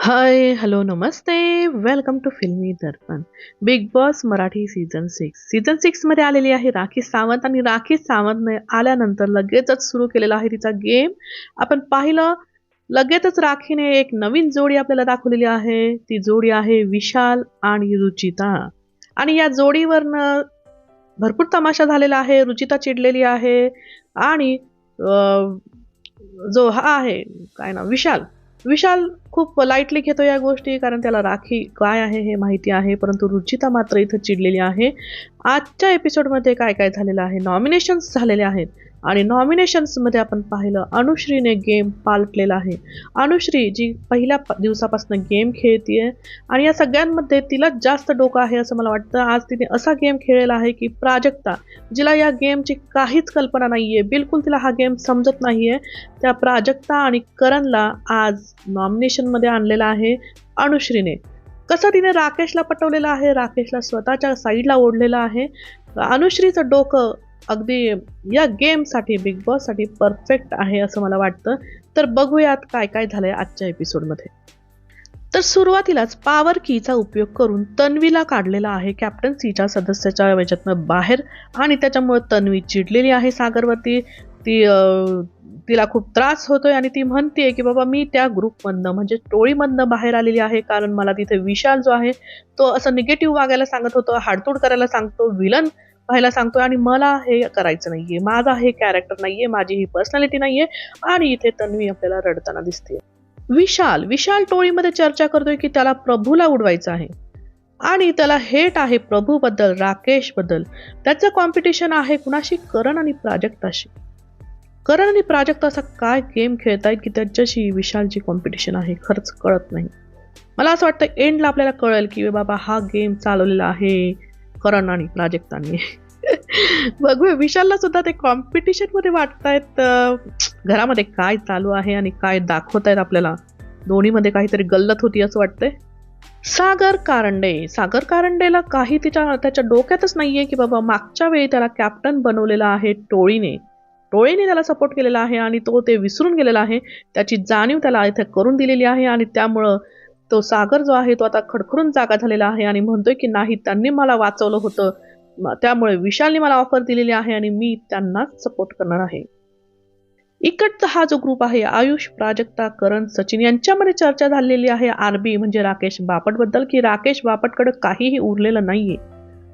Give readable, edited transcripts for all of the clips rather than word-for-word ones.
हाय hello नमस्ते. Welcome to Filmi Darpan. Bigg Boss Marathi season 6 मध्ये आलेली आहे राखी सावंत. आणि राखी सावंत आल्यानंतर लगेचच सुरू केलेला आहे तिचा गेम. आपण पाहिलं लगेचच राखीने एक नवीन जोडी आपल्याला दाखवलेली आहे. ती जोडी आहे विशाल आणि रुचिता. आणि या जोडीवरनं भरपूर तमाशा झालेला आहे. रुचिता चिडलेली आहे आणि जो हा आहे काय ना विशाल विशाल खूप लाईटली घेतो या गोष्टी, कारण त्याला राखी काय आहे हे माहिती आहे. परंतु रुचिता मात्र इथं चिडलेली आहे. आजच्या एपिसोडमध्ये काय काय झालेलं आहे, नॉमिनेशन्स झालेले आहेत. आणि नॉमिनेशन्समध्ये आपण पाहिलं अनुश्रीने गेम पालटलेला आहे. अनुश्री जी पहिल्या दिवसापासून गेम खेळतीये आणि या सगळ्यांमध्ये तिलाच जास्त डोकं आहे असं मला वाटतं. आज तिने असा गेम खेळलेला आहे की प्राजक्ता, जिला या गेमची काहीच कल्पना नाहीये, बिलकुल तिला हा गेम समजत नाहीये, त्या प्राजक्ता आणि करणला आज नॉमिनेशनमध्ये आणलेला आहे अनुश्रीने. कसं तिने राकेशला पटवलेलं आहे, राकेशला स्वतःच्या साईडला ओढलेलं आहे. अनुश्रीचं डोकं अगदी या गेमसाठी बिग बॉससाठी परफेक्ट आहे असं मला वाटतं. तर बघूयात काय काय झालंय आजच्या एपिसोडमध्ये. तर सुरुवातीलाच पॉवर कीचा उपयोग करून तन्वीला काढलेला आहे कॅप्टन्सीच्या सदस्याच्या याच्यातनं बाहेर. आणि त्याच्यामुळे तन्वी चिडलेली आहे सागरवरती. तिला खूप त्रास होतोय आणि ती म्हणते की बाबा मी त्या ग्रुपमधनं म्हणजे टोळीमधनं बाहेर आलेली आहे, कारण मला तिथे विशाल जो आहे तो असं निगेटिव्ह वागायला सांगत होतो, हाडतूड करायला सांगतो, विलन व्हायला सांगतो आणि मला हे करायचं नाहीये, माझा हे कॅरेक्टर नाहीये, माझी ही पर्सनॅलिटी नाहीये. आणि इथे तन्वी आपल्याला रडताना दिसते. विशाल विशाल टोळीमध्ये चर्चा करतोय की त्याला प्रभूला उडवायचं आहे आणि त्याला हेट आहे प्रभूबद्दल, राकेशबद्दल. त्याचं कॉम्पिटिशन आहे कुणाशी, करण आणि प्राजक्ताशी. करण आणि प्राजक्ता असा काय गेम खेळतायत की त्याच्याशी विशालची कॉम्पिटिशन आहे, खरंच कळत नाही. मला असं वाटतं एंडला आपल्याला कळेल की बाबा हा गेम चालवलेला आहे करण आणि प्राजक्तांनी. बघूया, विशालला सुद्धा ते कॉम्पिटिशन मध्ये वाटतायत. घरामध्ये काय चालू आहे आणि काय दाखवतायत आपल्याला, दोन्हीमध्ये काहीतरी गल्लत होती असं वाटतंय. सागर कारंडेला काही त्याच्या डोक्यातच नाहीये की बाबा मागच्या वेळी त्याला कॅप्टन बनवलेला आहे टोळीने त्याला सपोर्ट केलेला आहे आणि तो ते विसरून गेलेला आहे. त्याची जाणीव त्याला इथे करून दिलेली आहे आणि त्यामुळं तो सागर जो आहे तो आता खडखडून जागा झालेला आहे आणि म्हणतोय की नाही, त्यांनी मला वाचवलं होतं, त्यामुळे विशालने मला ऑफर दिलेली आहे आणि मी त्यांनाच सपोर्ट करणार आहे. इकडचा हा जो ग्रुप आहे आयुष, प्राजक्ता, करण, सचिन यांच्यामध्ये चर्चा झालेली आहे आरबी म्हणजे राकेश बापट बद्दल, की राकेश बापटकडे काहीही उरलेलं नाहीये.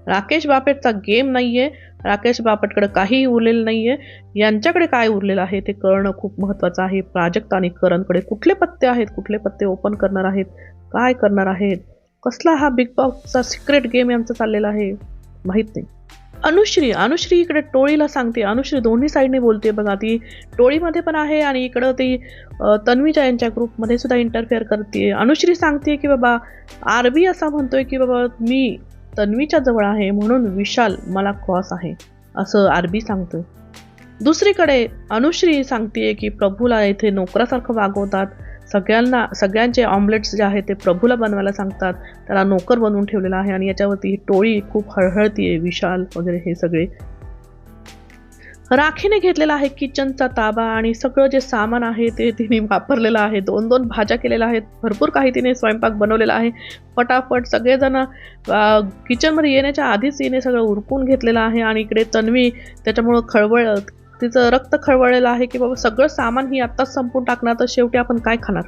राकेश बापटचा गेम नाहीये, राकेश बापटकडे काहीही उरलेलं नाहीये. यांच्याकडे काय उरलेलं आहे ते कळणं खूप महत्वाचं आहे. प्राजक्ता आणि करणकडे कुठले पत्ते आहेत, कुठले पत्ते ओपन करणार आहेत, काय करणार आहेत, कसला हा बिग बॉसचा सिक्रेट गेम यांचा चाललेला आहे माहित नाही. अनुश्री इकडे टोळीला सांगते. अनुश्री दोन्ही साईडने बोलते बघा, ती टोळीमध्ये पण आहे आणि इकडं ती तन्वीच्या यांच्या ग्रुपमध्ये सुद्धा इंटरफेअर करते. अनुश्री सांगते की बाबा आरबी असा म्हणतोय की बाबा मी तन्वीच्या जवळ आहे म्हणून विशाल मला क्रॉस आहे असं आरबी सांगतोय. दुसरीकडे अनुश्री सांगते की प्रभूला इथे नोकरासारखं वागवतात, सगळ्यांचे ऑमलेट्स जे आहेत ते प्रभूला बनवायला सांगतात, त्याला नोकर बनवून ठेवलेला आहे. आणि याच्यावरती ही टोळी खूप हळहळतीये, विशाल वगैरे हे सगळे. राखीने घेतलेला आहे किचनचा ताबा आणि सगळं जे सामान आहे ते तिने वापरलेलं आहे. 2-2 भाज्या केलेल्या आहेत, भरपूर काही तिने स्वयंपाक बनवलेला आहे. फटाफट सगळेजण किचनमध्ये येण्याच्या आधीच तिने सगळं उरकून घेतलेलं आहे. आणि इकडे तन्वी त्याच्यामुळं तिचं रक्त खळवळलेलं आहे की बाबा सगळं सामान ही आत्ताच संपून टाकणार, तर शेवटी आपण काय खाणार.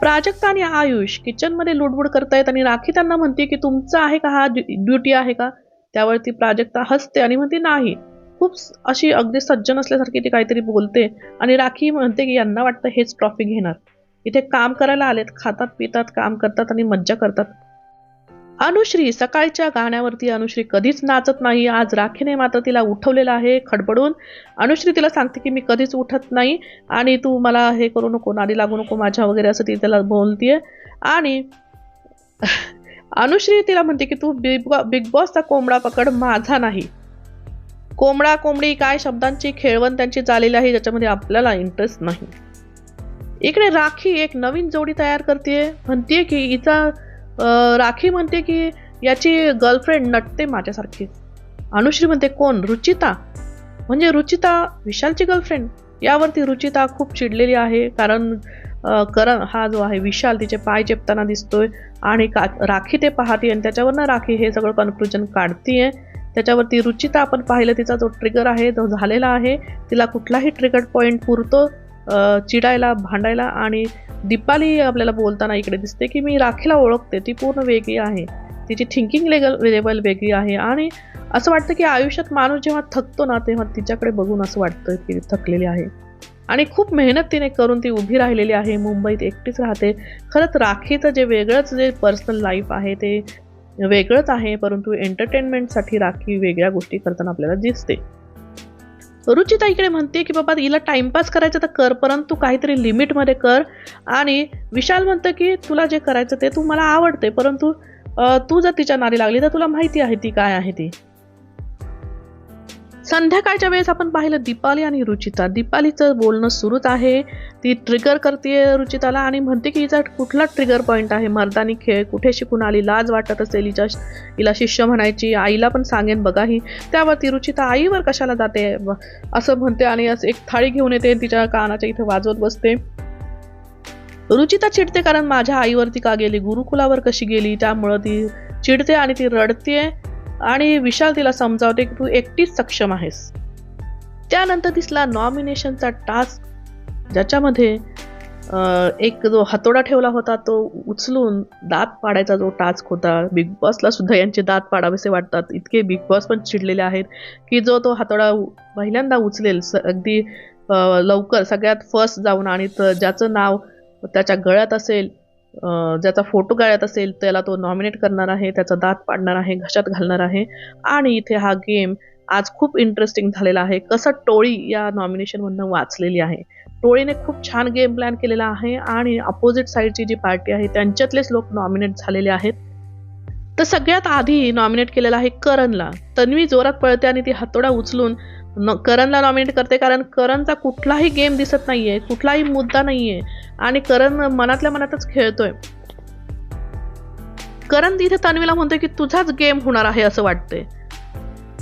प्राजक्ता आणि आयुष किचनमध्ये लुडबुड करतायत आणि राखी त्यांना म्हणते की तुमचं आहे का, हा ड्युटी आहे का. त्यावरती प्राजक्ता हसते आणि म्हणते नाही. खूप अशी अगदी सज्जन असल्यासारखी ती काहीतरी बोलते आणि राखी म्हणते की यांना वाटतं हेच ट्रॉफी घेणार, इथे काम करायला आलेत, खातात पितात काम करतात आणि मज्जा करतात. अनुश्री सकाळच्या गाण्यावरती अनुश्री कधीच नाचत नाही. आज राखीने मात्र तिला उठवलेलं आहे खडबडून. अनुश्री तिला सांगते की मी कधीच उठत नाही आणि तू मला हे करू नको, नादी लागू नको माझ्या वगैरे असं ती त्याला बोलतीये. आणि अनुश्री तिला म्हणते की तू बिग बॉसचा कोंबडा पकड, माझा नाही. कोंबडा कोंबडी काय शब्दांची खेळवण त्यांची चाललेली आहे, ज्याच्यामध्ये आपल्याला इंटरेस्ट नाही. इकडे राखी एक नवीन जोडी तयार करते, म्हणते की राखी म्हणते की याची गर्लफ्रेंड नटते माझ्यासारखी. अनुश्री म्हणते कोण, रुचिता, म्हणजे रुचिता विशालची गर्लफ्रेंड. यावरती रुचिता खूप चिडलेली आहे, कारण करण हा जो आहे विशाल तिचे पाय चेपताना दिसतोय आणि राखी ते पाहते आणि त्याच्यावरनं राखी हे सगळं कन्क्लुजन काढतीये. त्याच्यावरती रुचिता आपण पाहिलं तिचा जो ट्रिगर आहे तो झालेला आहे. तिला कुठलाही ट्रिगर पॉईंट पुरतो चिडायला भांडायला. आणि दीपाली आपल्याला बोलताना इकडे दिसते की मी राखीला ओळखते, ती पूर्ण वेगळी आहे, तिची थिंकिंग लेवल वेगळी आहे. आणि असं वाटतं की आयुष्यात माणूस जेव्हा थकतो ना तेव्हा तिच्याकडे बघून असं वाटतं की थकलेली आहे आणि खूप मेहनत तिने करून ती उभी राहिलेली आहे. मुंबईत एकटीच राहते. खरंच राखीचं जे वेगळंच जे पर्सनल लाईफ आहे ते वेगळंच आहे, परंतु एंटरटेनमेंटसाठी राखी वेगळ्या गोष्टी करताना आपल्याला दिसते. रुचिता इकडे म्हणते की बाबा हिला टाइमपास करायचं तर कर, परंतु काहीतरी लिमिटमध्ये कर. आणि विशाल म्हणतं की तुला जे करायचं ते तू मला आवडते, परंतु तू जर तिच्या नादी लागली तर तुला माहिती आहे ती काय आहे ती. संध्याकाळच्या वेळेस आपण पाहिलं दीपाली आणि रुचिता. दीपालीचं बोलणं सुरूच आहे. ती ट्रिगर करते रुचिताला आणि म्हणते की हिचा कुठला ट्रिगर पॉईंट आहे, मर्दानी खेळ कुठे शिकून आली, लाज वाटत असेल हिला शिष्य म्हणायची, आईला पण सांगेन बघा ही. त्यावरती रुचिता आईवर कशाला जाते असं म्हणते आणि असं एक थाळी घेऊन येते तिच्या कानाच्या इथे वाजवत बसते. रुचिता चिडते कारण माझ्या आईवरती का गेली, गुरुकुलावर कशी गेली, त्यामुळं ती चिडते आणि ती रडते. आणि विशाल तिला समजावते की तू एकटीच सक्षम आहेस. त्यानंतर दिसला नॉमिनेशनचा टास्क, ज्याच्यामध्ये एक जो हातोडा ठेवला होता तो उचलून दात पाडायचा जो टास्क होता. बिग बॉसला सुद्धा यांचे दात पाडावेसे वाटतात, इतके बिग बॉस पण चिडलेले आहेत की जो तो हातोडा पहिल्यांदा उचलेल अगदी लवकर सगळ्यात फर्स्ट जाऊन आणि ज्याचं नाव त्याच्या गळ्यात असेल, ज्याचा फोटो गळ्यात असेल त्याला तो नॉमिनेट करणार आहे, त्याचा दात पाडणार आहे, घशात घालणार आहे. आणि इथे हा गेम आज खूप इंटरेस्टिंग झालेला आहे. कसं टोळी या नॉमिनेशनमधनं वाचलेली आहे. टोळीने खूप छान गेम प्लॅन केलेला आहे आणि अपोजिट साईडची जी पार्टी आहे त्यांच्यातलेच लोक नॉमिनेट झालेले आहेत. तर सगळ्यात आधी नॉमिनेट केलेला आहे करणला. तन्वी जोरात पळते आणि ती हातोडा उचलून करणला नॉमिनेट करते, कारण करणचा कुठलाही गेम दिसत नाहीये, कुठलाही मुद्दा नाहीये आणि करण मनातल्या मनातच खेळतोय. करण तिथे तन्वीला म्हणतोय की तुझाच गेम होणार आहे असं वाटतंय,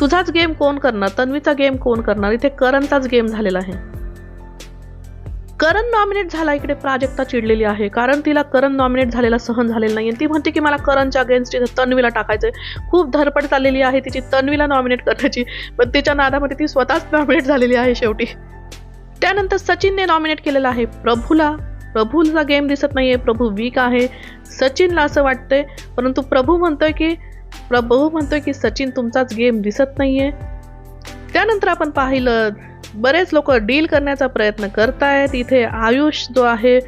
तुझाच गेम कोण करणार, तन्वीचा गेम कोण करणार. इथे करणचाच गेम झालेला आहे. करण नॉमिनेट झाला. इकडे प्राजक्ता चिडलेली आहे कारण तिला करण नॉमिनेट झालेला सहन झालेला नाही. ती म्हणते की मला करणच्या अगेन्स्ट तन्वीला टाकायचंय. खूप धडपड चाललेली आहे तिची तन्वीला नॉमिनेट करण्याची, पण तिच्या नादामध्ये ती स्वतःच नॉमिनेट झालेली आहे शेवटी. त्यानंतर सचिनने नॉमिनेट केलेला आहे प्रभूला. प्रभूचा गेम दिसत नाहीये, प्रभू वीक आहे सचिनला असं वाटतंय, परंतु प्रभू म्हणतोय की सचिन तुमचाच गेम दिसत नाहीये. त्यानंतर आपण पाहिलं बरेच लोक डील करण्याचा प्रयत्न करतायत. इथे आयुष जो आहे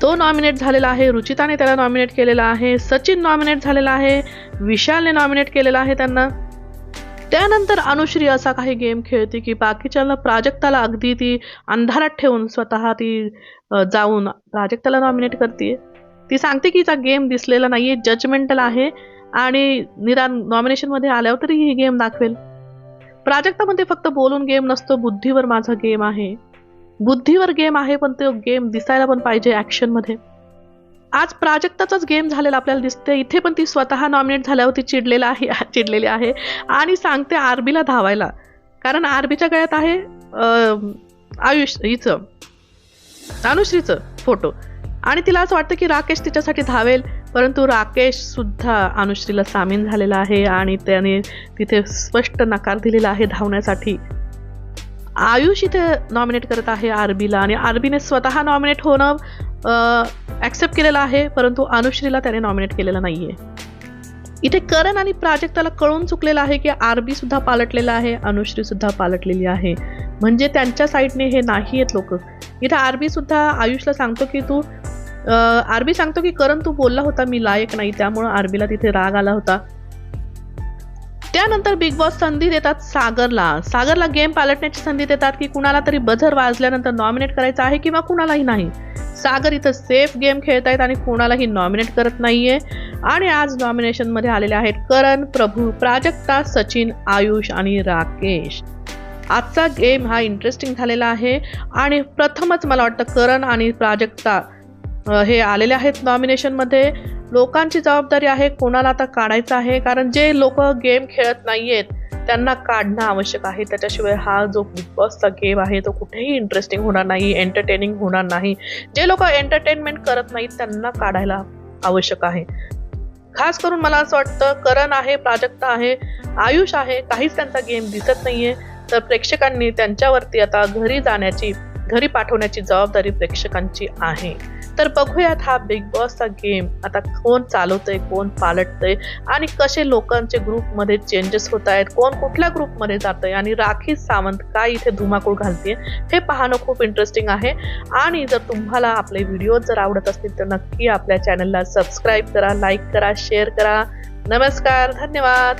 तो नॉमिनेट झालेला आहे, रुचिताने त्याला नॉमिनेट केलेला आहे, सचिन नॉमिनेट झालेला आहे, विशालने नॉमिनेट केलेला आहे त्यांना. त्यानंतर अनुश्री असा काही गेम खेळते की बाकीच्याला प्राजक्ताला अगदी ती अंधारात ठेवून स्वतः ती जाऊन प्राजक्ताला नॉमिनेट करते. ती सांगते की तिचा गेम दिसलेला नाहीये, जजमेंटल आहे आणि निदान नॉमिनेशनमध्ये आल्यावर तरी ही गेम दाखवेल. प्राजक्तामध्ये फक्त बोलून गेम नसतो, बुद्धीवर माझा गेम आहे. बुद्धीवर गेम आहे पण तो गेम दिसायला पण पाहिजे ॲक्शनमध्ये. आज प्राजक्ताचाच गेम झालेला आपल्याला दिसते. इथे पण ती स्वतः नॉमिनेट झाल्यावर ती चिडलेली आहे आणि सांगते आरबीला धावायला, कारण आरबीच्या गळ्यात आहे अनुश्रीचं फोटो आणि तिला असं वाटतं की राकेश तिच्यासाठी धावेल, परंतु राकेश सुद्धा अनुश्रीला सामील झालेला आहे आणि त्याने तिथे स्पष्ट नकार दिलेला आहे धावण्यासाठी. आयुष इथे नॉमिनेट करत आहे आरबीला आणि आरबीने स्वतः नॉमिनेट होणं ॲक्सेप्ट केलेलं आहे, परंतु अनुश्रीला त्याने नॉमिनेट केलेलं नाहीये. इथे करण आणि प्राजक्ताला कळून चुकलेलं आहे की आरबी सुद्धा पालटलेला आहे, अनुश्री सुद्धा पालटलेली आहे, म्हणजे त्यांच्या साईडने हे नाही आहेत लोक. इथे आरबी सुद्धा आयुषला सांगतो की आरबी सांगतो की करण तू बोलला होता मी लायक नाही, त्यामुळे आरबीला तिथे राग आला होता. त्यानंतर बिग बॉस संधी देतात सागरला गेम पालटण्याची संधी देतात की कुणाला तरी बझर वाजल्यानंतर नॉमिनेट करायचं आहे किंवा कुणालाही नाही. सागर इथं सेफ गेम खेळतायत आणि कोणालाही नॉमिनेट करत नाहीये. आणि आज नॉमिनेशन मध्ये आलेले आहेत करण, प्रभू, प्राजक्ता, सचिन, आयुष आणि राकेश. आजचा गेम हा इंटरेस्टिंग झालेला आहे आणि प्रथमच मला वाटतं करण आणि प्राजक्ता हे आलेले आहेत नॉमिनेशनमध्ये. लोकांची जबाबदारी आहे कोणाला आता काढायचं आहे, कारण जे लोक गेम खेळत नाहीयेत त्यांना काढणं आवश्यक आहे. त्याच्याशिवाय हा जो बिग बॉसचा गेम आहे तो कुठेही इंटरेस्टिंग होणार नाही, एंटरटेनिंग होणार नाही. जे लोक एंटरटेनमेंट करत नाहीत त्यांना काढायला आवश्यक आहे. खास करून मला असं वाटतं करण आहे, प्राजक्ता आहे, आयुष आहे, काहीच त्यांचा गेम दिसत नाहीये. तर प्रेक्षकांनी त्यांच्यावरती आता घरी पाठवण्याची जबाबदारी प्रेक्षकांची आहे. तर बघूयात हा बिग बॉसचा गेम आता कोण चालवतंय, कोण पालटतंय आणि कसे लोकांचे ग्रुपमध्ये चेंजेस होत आहेत, कोण कुठल्या ग्रुपमध्ये जातंय आणि राखी सावंत काय इथे धुमाकूळ घालते हे पाहणं खूप इंटरेस्टिंग आहे. आणि जर तुम्हाला आपले व्हिडिओ जर आवडत असतील तर नक्की आपल्या चॅनलला सबस्क्राईब करा, लाईक करा, शेअर करा. नमस्कार, धन्यवाद.